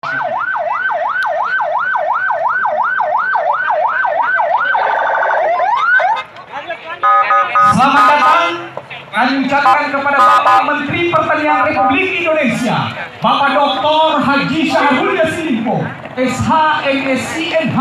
Selamat datang. Kami ucapkan kepada Bapak Menteri Pertanian Republik Indonesia, Bapak Dr. Haji Syahrul Yassin Limpo, SH, MSc, MH,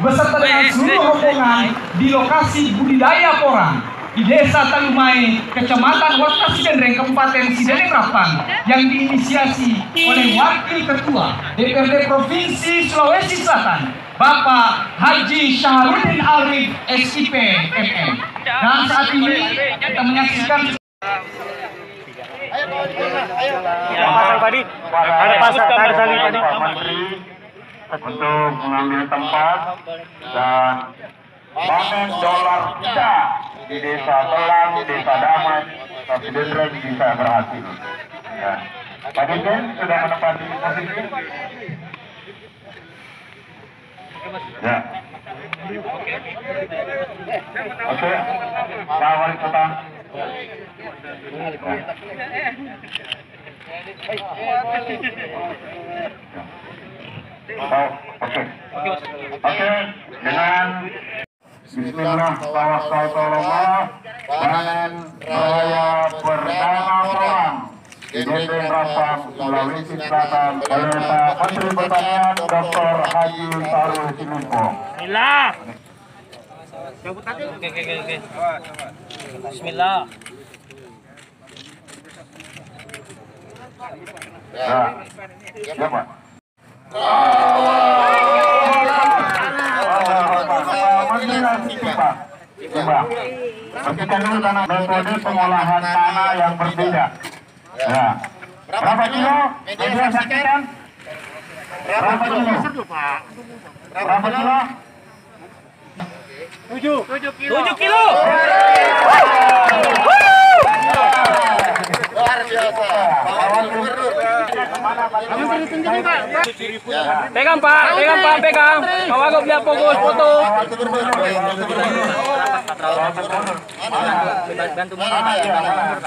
beserta dengan seluruh rombongan di lokasi budidaya porang di Desa Talumai, Kecamatan Watas Sidenreng, Kabupaten Sidenreng Rapang, yang diinisiasi oleh Wakil Ketua DPRD Provinsi Sulawesi Selatan, Bapak Haji Syahrudin Arif, SIP, MM. Dan saat ini kita menyaksikan untuk mengambil tempat dan panen dolar kita di Desa Telang, Desa Damai, Sidenreng bisa berhasil. Ya. Pak Dirjen sudah menempati posisi. Ya. Oke, Pak Wali Kota. Oke, dengan Bismillah, tawakal tolonglah, panen raya perdana porang di Sidenreng Rapang, Sulawesi Selatan oleh Pak Menteri Pertanian Dr. Haji Syahrul Yassin Limpo. Bismillah. Oke. Bismillah. Ya, Pak. Pastikan dulu tanah metode pengolahan tanah yang berbeda. Ya. Berapa kilo? Media saksikan. Berapa kilo? Berapa kilo? 7 kilo. Luar biasa. Pegang Pak. Pak Wagub lihat fokus foto. Bantu mundur.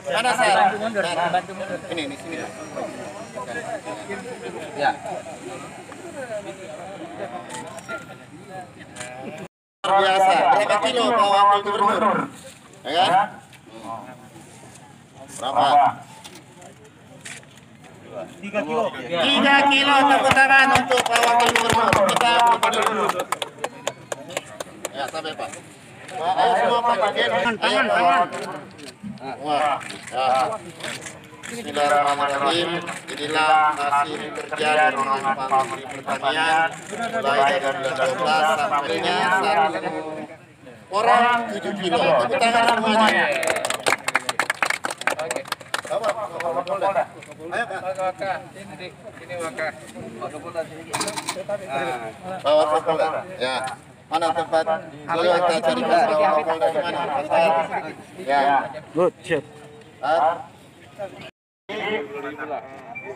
Mana saya? Bantu mundur. Ini sini. Ya. Biasa. Berapa kilo Pak Wakil Gubernur? Ya kan? Berapa? 3 kilo. 3 kilo tepuk tangan untuk Pak Wakil Gubernur. Kita dulu. Ya, sampai Pak. Ayo semua Pak bagian. Tangan. Wah. Ya. Bismillahirrahmanirrahim. Inilah hasil kerja dari Pak Menteri Pertanian mulai dari 12 sampainya 1 orang 7 kilo. Tepuk tangan semuanya. Bawa Polda. Ayo Pak. Ini Waka. Bawa Polda. Ya. Mana tempat? Beliau kita cari bawa Polda di mana? Ya. Good, shit.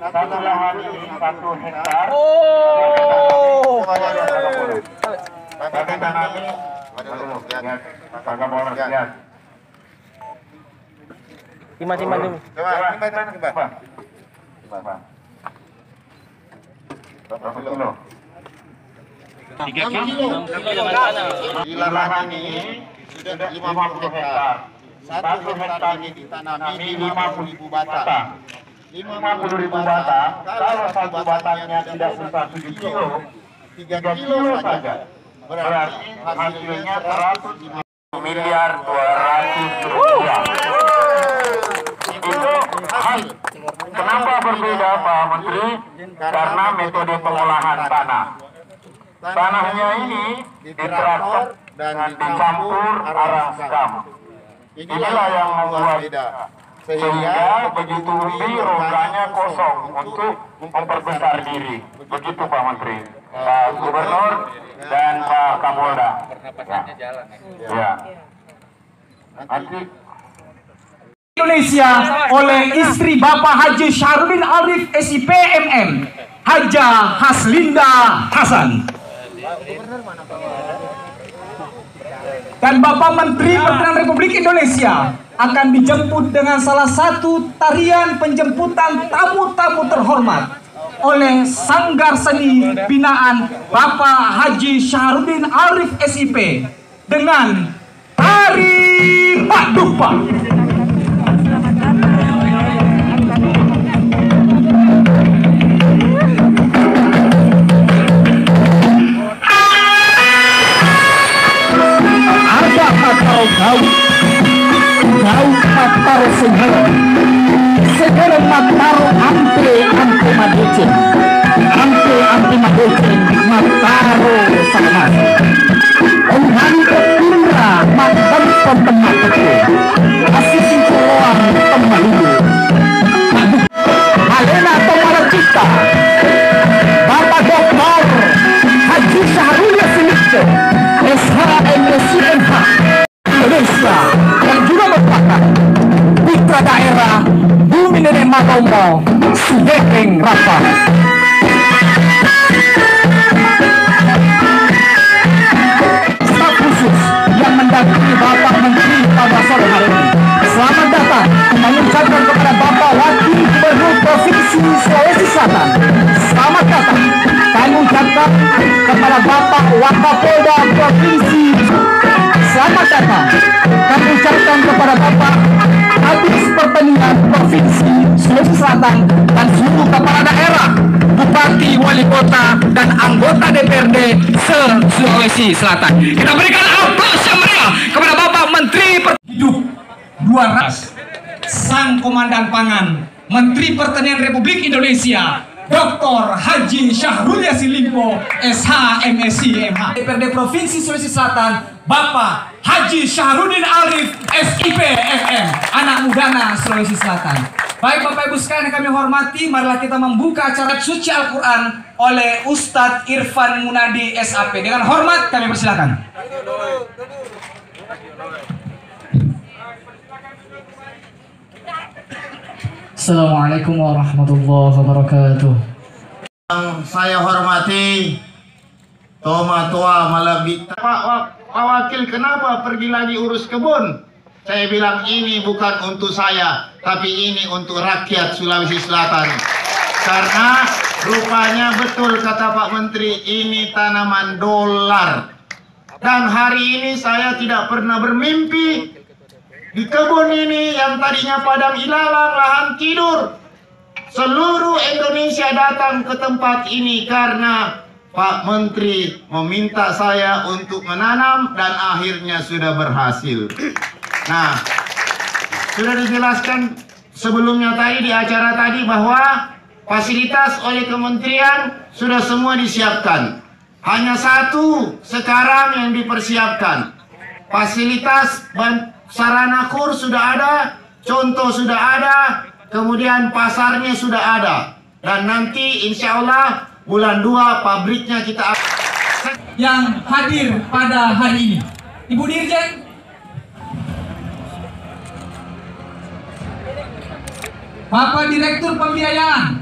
Satu lahan ini 1 hektar. Oh. Pakai tanah ini. Pakai bola lihat. Timbang dulu. Coba. Berapa kilo? 3 kilo. Di lahan ini sudah 50 hektar. 1 hektar ini ditanami 50.000 batang. 50.000 batang, kalau 1 batangnya tidak sebesar 7 kilo, 3 kilo saja. Berarti hasilnya 105 miliar 200 rupiah. Itu hasil. Kenapa berbeda Pak Menteri? Karena metode pengolahan tanah. Tanahnya ini ditraktor dan dicampur arang sekam. Inilah yang membuat beda. Sehingga begitu ubi ronganya kosong untuk memperbesar diri. Begitu Pak Menteri, Pak Gubernur dan Pak Kapolda. Ya. Nanti Indonesia oleh istri Bapak Haji Syahrudin Arif, SIP, MM, Haja Haslinda Hasan. Dan Bapak Menteri Pertanian Republik Indonesia akan dijemput dengan salah satu tarian penjemputan tamu-tamu terhormat oleh Sanggar Seni Binaan Bapak Haji Syahrudin Arif SIP dengan Tari Pak Dupa. Ada matau gau matau segera matau ampe madocen mataro sama Onghani kepura matang pempenak itu asisi keluar pemalu Halena Tomara Cita Bapak Dr. Haji Syahrul Yassin Limpo SHMSIMH Indonesia yang juga merupakan putra daerah Bumi Nenek Matombo Sideng Rapang. Staf khusus yang mendampingi Bapak Menteri pada sore hari ini, selamat datang mengucapkan kepada Bapak Wakil Gubernur Provinsi Sulawesi Selatan. Selamat datang kami ucapkan kepada Bapak Wakapolda Provinsi. Selamat datang kami ucapkan kepada Bapak Kadis Pertanian Provinsi Sulawesi Selatan dan seluruh kepala daerah, bupati, wali kota, dan anggota DPRD se-Sulawesi Selatan. Kita berikan aplaus yang meriah kepada Bapak Menteri Hidup Dua Ras, Sang Komandan Pangan, Menteri Pertanian Republik Indonesia, Dr. Haji Syahrul Yassin Limpo, SHMSIMH. DPRD Provinsi Sulawesi Selatan, Bapak Haji Syahrudin Arif SIP FM, anak mudana Sulawesi Selatan. Baik Bapak Ibu sekalian yang kami hormati, marilah kita membuka acara suci Al-Quran oleh Ustadz Irfan Munadi SAP. Dengan hormat kami persilakan. Assalamualaikum warahmatullahi wabarakatuh. Saya hormati Toma Tua Malabita. Pak Wakil, kenapa pergi lagi urus kebun? Saya bilang ini bukan untuk saya, tapi ini untuk rakyat Sulawesi Selatan. Karena rupanya betul kata Pak Menteri, ini tanaman dolar. Dan hari ini saya tidak pernah bermimpi di kebun ini yang tadinya padang ilalang, lahan tidur. Seluruh Indonesia datang ke tempat ini karena Pak Menteri meminta saya untuk menanam dan akhirnya sudah berhasil. Nah, sudah dijelaskan sebelumnya tadi di acara tadi bahwa fasilitas oleh kementerian sudah semua disiapkan. Hanya satu sekarang yang dipersiapkan. Fasilitas sarana kur sudah ada, contoh sudah ada, kemudian pasarnya sudah ada. Dan nanti insya Allah bulan 2 pabriknya kita yang hadir pada hari ini. Ibu Dirjen, Bapak Direktur Pembiayaan,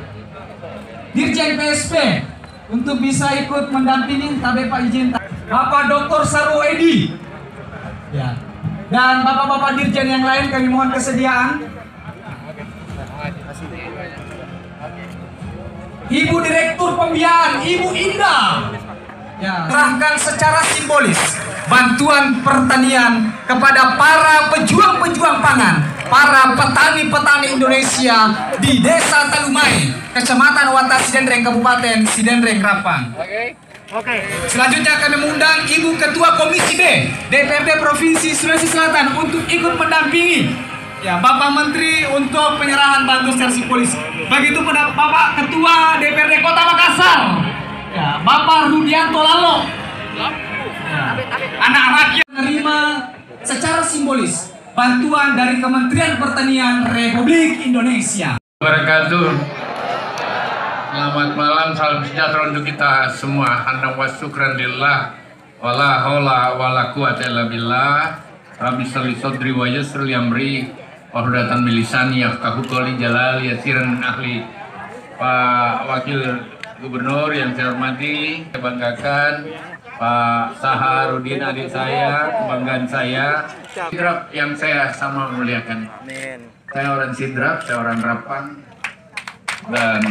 Dirjen PSP, untuk bisa ikut mendampingi, tapi Pak izin Bapak Dr. Saru Edi, ya, dan bapak-bapak dirjen yang lain kami mohon kesediaan. Ibu Direktur Pembiayaan, Ibu Indah, ya, serahkan secara simbolis bantuan pertanian kepada para pejuang-pejuang pangan, para petani-petani Indonesia di Desa Talumai, Kecamatan Watas Sidenreng, Kabupaten Sidenreng, Rapang. Oke. Selanjutnya kami mengundang Ibu Ketua Komisi D DPRD Provinsi Sulawesi Selatan untuk ikut mendampingi, ya, Bapak Menteri untuk penyerahan bantuan secara simbolis. Begitu pada Bapak Ketua DPRD Kota Makassar, ya, Bapak Rudianto Lalo, ya, anak rakyat menerima secara simbolis bantuan dari Kementerian Pertanian Republik Indonesia. Wabarakatuh. Selamat malam, salam sejahtera untuk kita semua. Hamdan wa syukran lillah, wala haula wala quwata illa billah. Rabbi sholli sadri wa yassir li amri wahdatan min lisani yafqahu qawli jalal yasiran ahli. Pak Wakil Gubernur yang saya hormati, saya banggakan Pak Saharudin, adik saya, kebanggaan saya. Sidrap yang saya sama muliakan. Saya orang Sidrap, saya orang Rapang, dan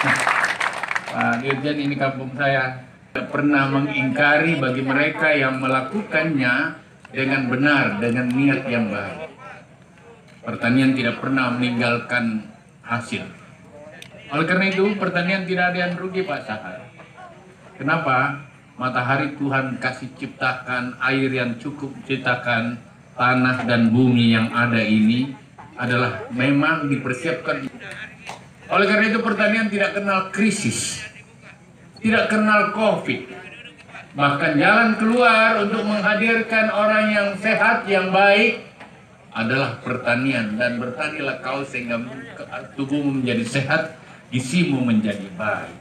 Pak Dirjen, ini kampung saya. Tidak pernah mengingkari bagi mereka yang melakukannya dengan benar, dengan niat yang baik. Pertanian tidak pernah meninggalkan hasil. Oleh karena itu, pertanian tidak ada yang rugi, Pak Sahar. Kenapa? Matahari Tuhan kasih ciptakan, air yang cukup ciptakan, tanah dan bumi yang ada ini adalah memang dipersiapkan. Oleh karena itu, pertanian tidak kenal krisis, tidak kenal COVID. Bahkan jalan keluar untuk menghadirkan orang yang sehat, yang baik adalah pertanian. Dan bertanilah kau sehingga tubuhmu menjadi sehat, gisimu menjadi baik.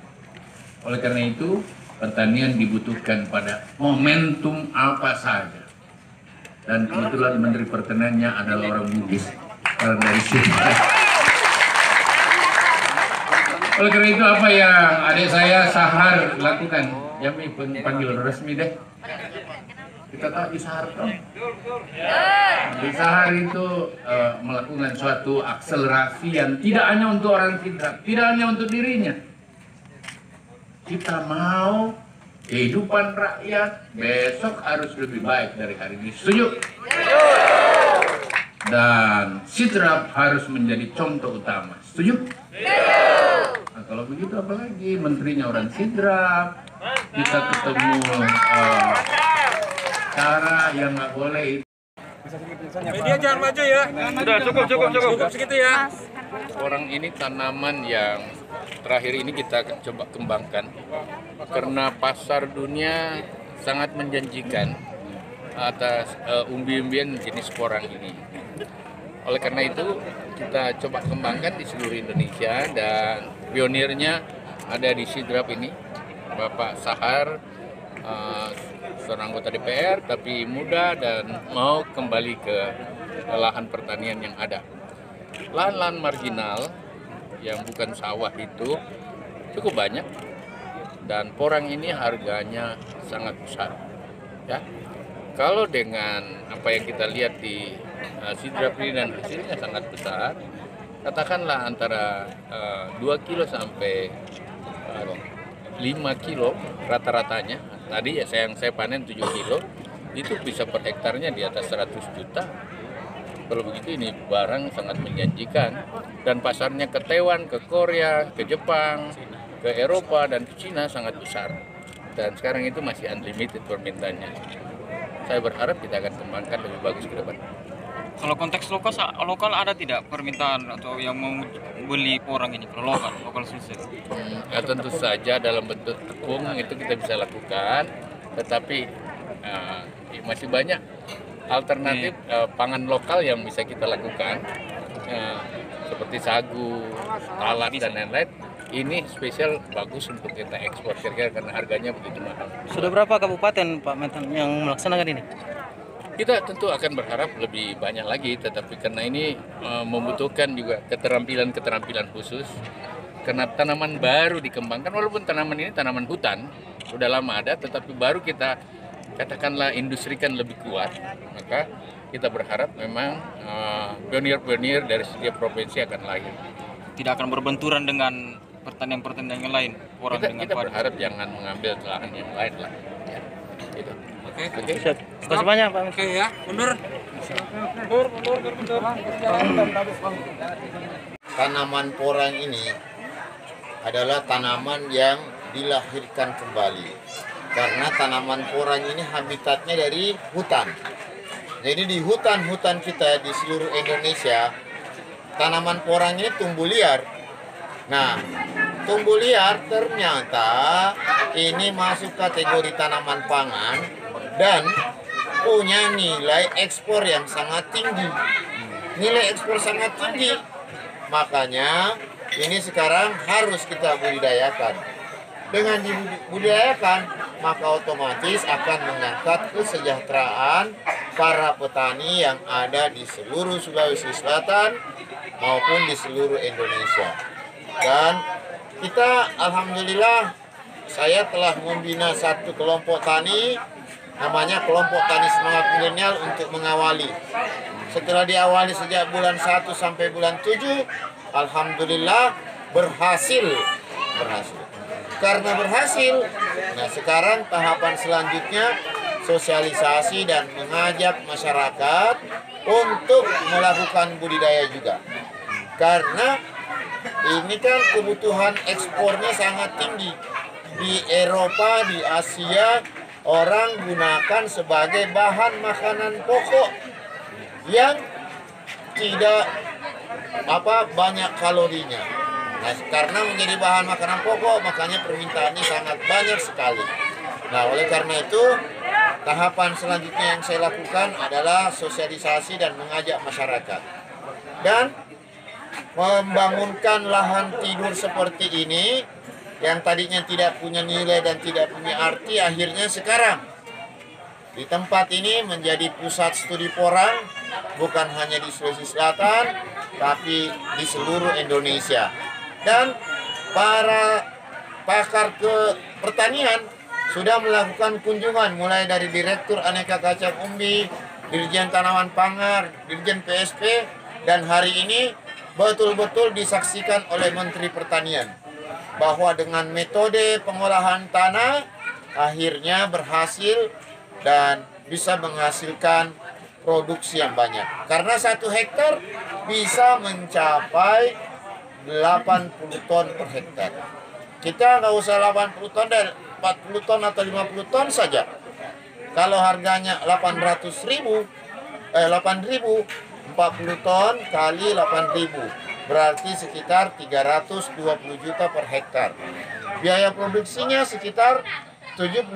Oleh karena itu, pertanian dibutuhkan pada momentum apa saja. Dan kebetulan Menteri Pertaniannya adalah orang Bugis, orang dari sini. Oleh karena itu, apa yang adik saya Sahar lakukan? Yami panggil resmi deh. Kita tahu di Sahar toh. Di Sahar itu melakukan suatu akselerasi yang tidak hanya untuk orang Sidrap, tidak hanya untuk dirinya. Kita mau kehidupan rakyat besok harus lebih baik dari hari ini. Setuju? Dan Sidrap harus menjadi contoh utama. Setuju? Nah, kalau begitu apalagi menterinya orang Sidrap, kita ketemu cara yang nggak boleh. Media jangan maju ya. Sudah cukup segitu ya. Orang ini tanaman yang terakhir ini kita coba kembangkan karena pasar dunia sangat menjanjikan atas umbi-umbian jenis porang ini. Oleh karena itu kita coba kembangkan di seluruh Indonesia dan pionirnya ada di Sidrap ini, Bapak Sahar, seorang anggota DPR tapi muda dan mau kembali ke lahan pertanian yang ada. Lahan-lahan marginal yang bukan sawah itu cukup banyak dan porang ini harganya sangat besar. Ya, kalau dengan apa yang kita lihat di Sidrap ini dan hasilnya sangat besar, katakanlah antara 2 kilo sampai 5 kilo rata-ratanya. Tadi ya yang saya panen 7 kilo, itu bisa per hektarnya di atas 100 juta. Kalau begitu ini barang sangat menjanjikan dan pasarnya ke Taiwan, ke Korea, ke Jepang, ke Eropa dan ke Cina sangat besar. Dan sekarang itu masih unlimited permintaannya. Saya berharap kita akan kembangkan lebih bagus ke depan. Kalau konteks lokal ada tidak permintaan atau yang mau beli porang ini kalau lokal susah? Ya, tentu saja dalam bentuk tepung itu kita bisa lakukan, tetapi masih banyak alternatif pangan lokal yang bisa kita lakukan, seperti sagu, talas dan lain-lain. Ini spesial bagus untuk kita ekspor kira-kira karena harganya begitu mahal. Sudah berapa kabupaten Pak Mentan yang melaksanakan ini? Kita tentu akan berharap lebih banyak lagi, tetapi karena ini membutuhkan juga keterampilan khusus. Karena tanaman baru dikembangkan, walaupun tanaman ini tanaman hutan, udah lama ada, tetapi baru kita katakanlah industrikan lebih kuat, maka kita berharap memang pionir-pionir dari setiap provinsi akan lahir. Tidak akan berbenturan dengan pertanian-pertanian yang lain. Kita berharap jangan mengambil lahan yang lain lah. Ya, gitu. Oke. Terima kasih banyak Pak. Oke ya, mundur. Tanaman porang ini adalah tanaman yang dilahirkan kembali. Karena tanaman porang ini habitatnya dari hutan. Jadi di hutan-hutan kita di seluruh Indonesia, tanaman porang ini tumbuh liar. Nah, tumbuh liar ternyata ini masuk kategori tanaman pangan dan punya nilai ekspor yang sangat tinggi. Nilai ekspor sangat tinggi. Makanya ini sekarang harus kita budidayakan. Dengan dibudidayakan, maka otomatis akan mengangkat kesejahteraan para petani yang ada di seluruh Sulawesi Selatan maupun di seluruh Indonesia. Dan kita alhamdulillah, saya telah membina satu kelompok tani, namanya kelompok tani semangat milenial untuk mengawali. Setelah diawali sejak bulan 1 sampai bulan 7, alhamdulillah berhasil berhasil. Karena berhasil, nah sekarang tahapan selanjutnya sosialisasi dan mengajak masyarakat untuk melakukan budidaya juga. Karena ini kan kebutuhan ekspornya sangat tinggi. Di Eropa, di Asia, orang gunakan sebagai bahan makanan pokok yang tidak banyak kalorinya. Nah, karena menjadi bahan makanan pokok, makanya permintaannya sangat banyak sekali. Nah, oleh karena itu, tahapan selanjutnya yang saya lakukan adalah sosialisasi dan mengajak masyarakat. Dan membangunkan lahan tidur seperti ini, yang tadinya tidak punya nilai dan tidak punya arti, akhirnya sekarang di tempat ini menjadi pusat studi porang, bukan hanya di Sulawesi Selatan, tapi di seluruh Indonesia. Dan para pakar pertanian sudah melakukan kunjungan, mulai dari Direktur Aneka Kacang Umbi, Dirjen Tanaman Pangan, Dirjen PSP, dan hari ini betul-betul disaksikan oleh Menteri Pertanian bahwa dengan metode pengolahan tanah akhirnya berhasil dan bisa menghasilkan produksi yang banyak. Karena 1 hektar bisa mencapai 80 ton per hektar. Kita nggak usah 80 ton, 40 ton atau 50 ton saja. Kalau harganya 8.000, 40 ton kali 8.000. Berarti sekitar 320 juta per hektar. Biaya produksinya sekitar 75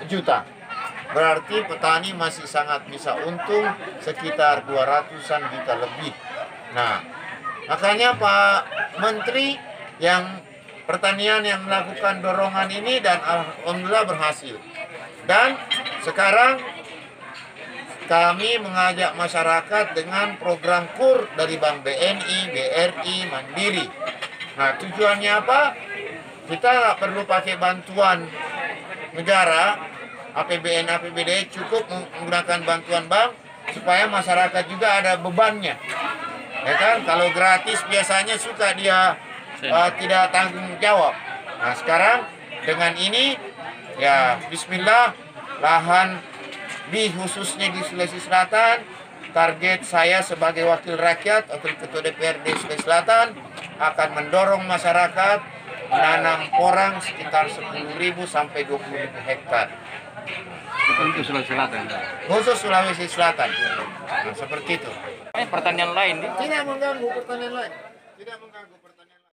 juta. Berarti petani masih sangat bisa untung sekitar 200-an juta lebih. Nah, makanya Pak Menteri yang Pertanian yang melakukan dorongan ini dan alhamdulillah berhasil. Dan sekarang kami mengajak masyarakat dengan program KUR dari Bank BNI, BRI, Mandiri. Nah, tujuannya apa? Kita nggak perlu pakai bantuan negara, APBN, APBD, cukup menggunakan bantuan bank supaya masyarakat juga ada bebannya. Ya kan? Kalau gratis biasanya suka dia tidak tanggung jawab. Nah, sekarang dengan ini, ya bismillah, lahan khususnya di Sulawesi Selatan, target saya sebagai wakil rakyat atau ketua DPRD Sulawesi Selatan akan mendorong masyarakat menanam porang sekitar 10.000 sampai 20.000 hektar. Untuk Sulawesi Selatan. Khusus Sulawesi Selatan. Nah, seperti itu. Pertanian lain nih. Tidak mengganggu pertanian lain. Tidak mengganggu.